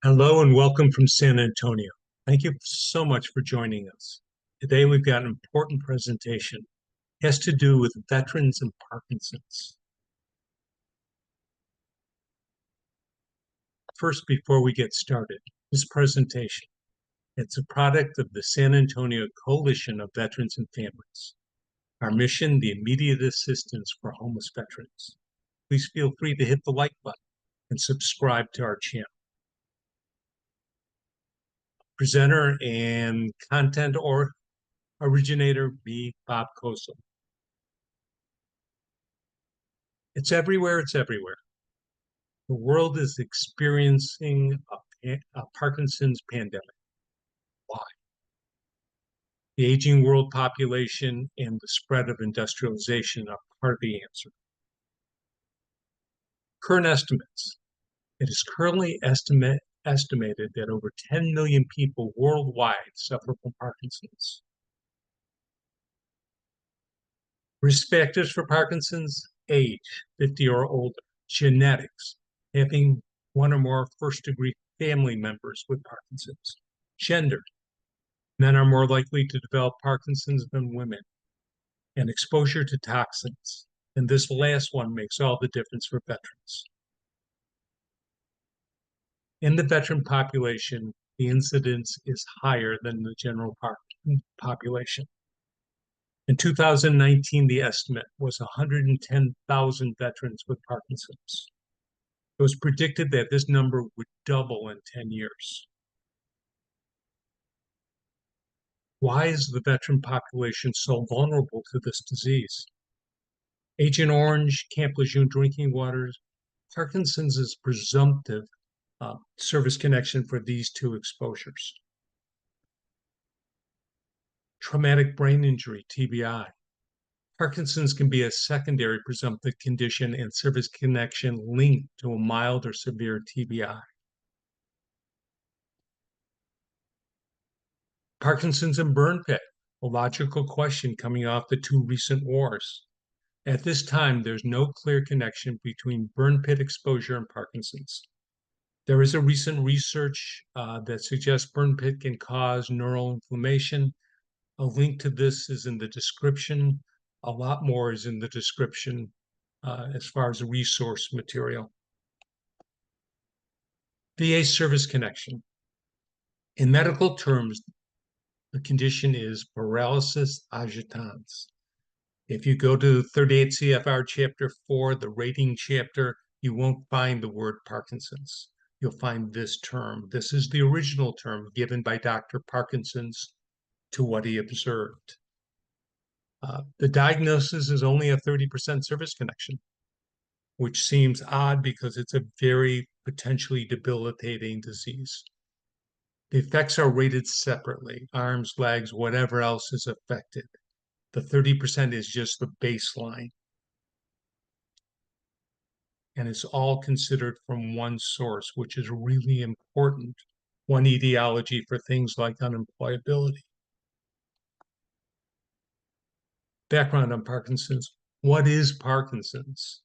Hello and welcome from San Antonio. Thank you so much for joining us. Today we've got an important presentation. It has to do with veterans and Parkinson's. First, before we get started, this presentation, it's a product of the San Antonio Coalition of Veterans and Families. Our mission, the immediate assistance for homeless veterans. Please feel free to hit the like button and subscribe to our channel. Presenter and content or originator, me, Bob Kosel. It's everywhere, it's everywhere. The world is experiencing a Parkinson's pandemic. Why? The aging world population and the spread of industrialization are part of the answer. Current estimates. It is currently estimated that over 10 million people worldwide suffer from Parkinson's. Risk factors for Parkinson's: age, 50 or older, genetics, having one or more first-degree family members with Parkinson's, gender. Men are more likely to develop Parkinson's than women, and exposure to toxins. And this last one makes all the difference for veterans. In the veteran population, the incidence is higher than the general population. In 2019, the estimate was 110,000 veterans with Parkinson's. It was predicted that this number would double in 10 years. Why is the veteran population so vulnerable to this disease? Agent Orange, Camp Lejeune drinking waters, Parkinson's is presumptive service connection for these two exposures. Traumatic brain injury, TBI. Parkinson's can be a secondary presumptive condition and service connection linked to a mild or severe TBI. Parkinson's and burn pit, a logical question coming off the two recent wars. At this time, there's no clear connection between burn pit exposure and Parkinson's. There is a recent research that suggests burn pit can cause neural inflammation. A link to this is in the description. A lot more is in the description as far as resource material. VA service connection. In medical terms, the condition is paralysis agitans. If you go to 38 CFR Chapter 4, the rating chapter, you won't find the word Parkinson's. You'll find this term. This is the original term given by Dr. Parkinson's to what he observed. The diagnosis is only a 30% service connection, which seems odd because it's a very potentially debilitating disease. The effects are rated separately: arms, legs, whatever else is affected. The 30% is just the baseline. And it's all considered from one source, which is really important. One etiology for things like unemployability. Background on Parkinson's. What is Parkinson's?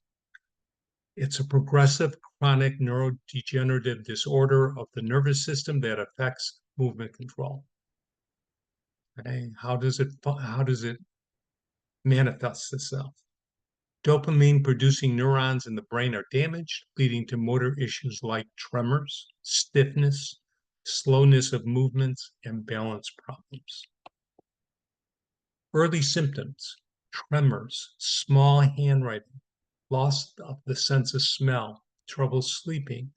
It's a progressive chronic neurodegenerative disorder of the nervous system that affects movement control. Okay. How does it manifest itself? Dopamine-producing neurons in the brain are damaged, leading to motor issues like tremors, stiffness, slowness of movements, and balance problems. Early symptoms: tremors, small handwriting, loss of the sense of smell, trouble sleeping,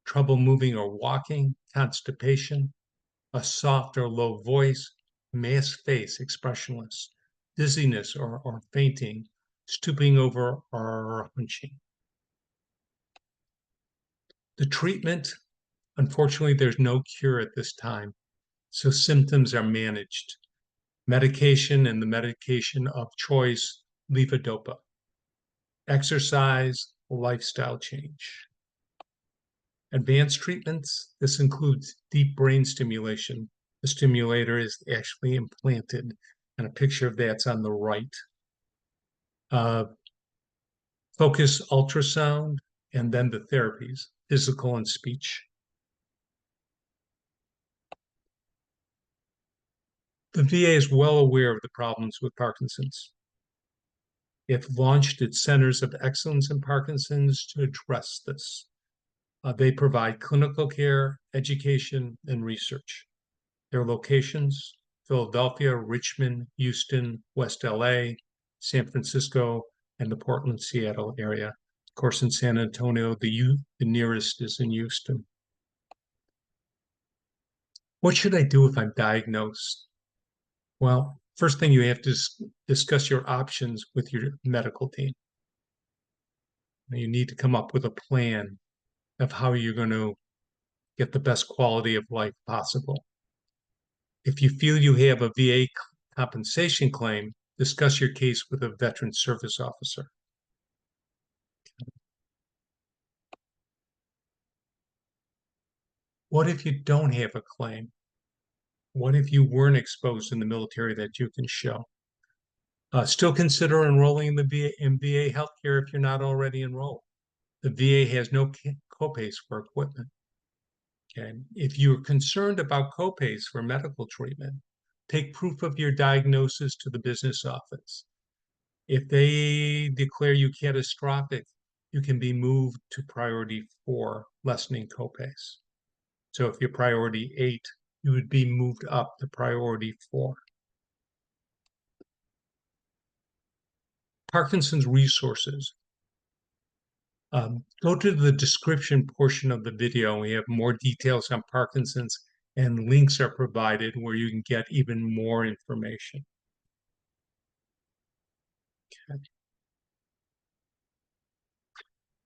trouble moving or walking, constipation, a soft or low voice, masked face, expressionless, dizziness or fainting, stooping over or hunching. The treatment, unfortunately, there's no cure at this time, so symptoms are managed. Medication and the medication of choice, levodopa. Exercise, lifestyle change. Advanced treatments, this includes deep brain stimulation. The stimulator is actually implanted, and a picture of that's on the right. Focus ultrasound, and then the therapies, physical and speech. The VA is well aware of the problems with Parkinson's. It launched its Centers of Excellence in Parkinson's to address this. They provide clinical care, education, and research. Their locations: Philadelphia, Richmond, Houston, West LA, San Francisco, and the Portland, Seattle area. Of course, in San Antonio, the nearest is in Houston. What should I do if I'm diagnosed? Well, first thing you have to discuss your options with your medical team. You need to come up with a plan of how you're going to get the best quality of life possible. If you feel you have a VA compensation claim, discuss your case with a veteran service officer. What if you don't have a claim? What if you weren't exposed in the military that you can show? Still consider enrolling in the VA healthcare if you're not already enrolled. The VA has no copays for equipment. Okay. If you're concerned about copays for medical treatment, take proof of your diagnosis to the business office. If they declare you catastrophic, you can be moved to priority 4, lessening copays. So if you're priority 8, you would be moved up to priority 4. Parkinson's resources. Go to the description portion of the video. We have more details on Parkinson's, and links are provided where you can get even more information. Okay.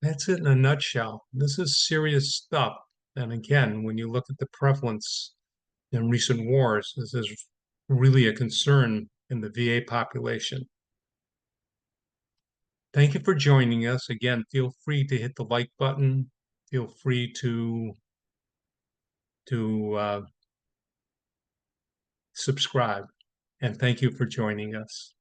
That's it in a nutshell. This is serious stuff. And again, when you look at the prevalence in recent wars, this is really a concern in the VA population. Thank you for joining us. Again, feel free to hit the like button. Feel free to subscribe. And thank you for joining us.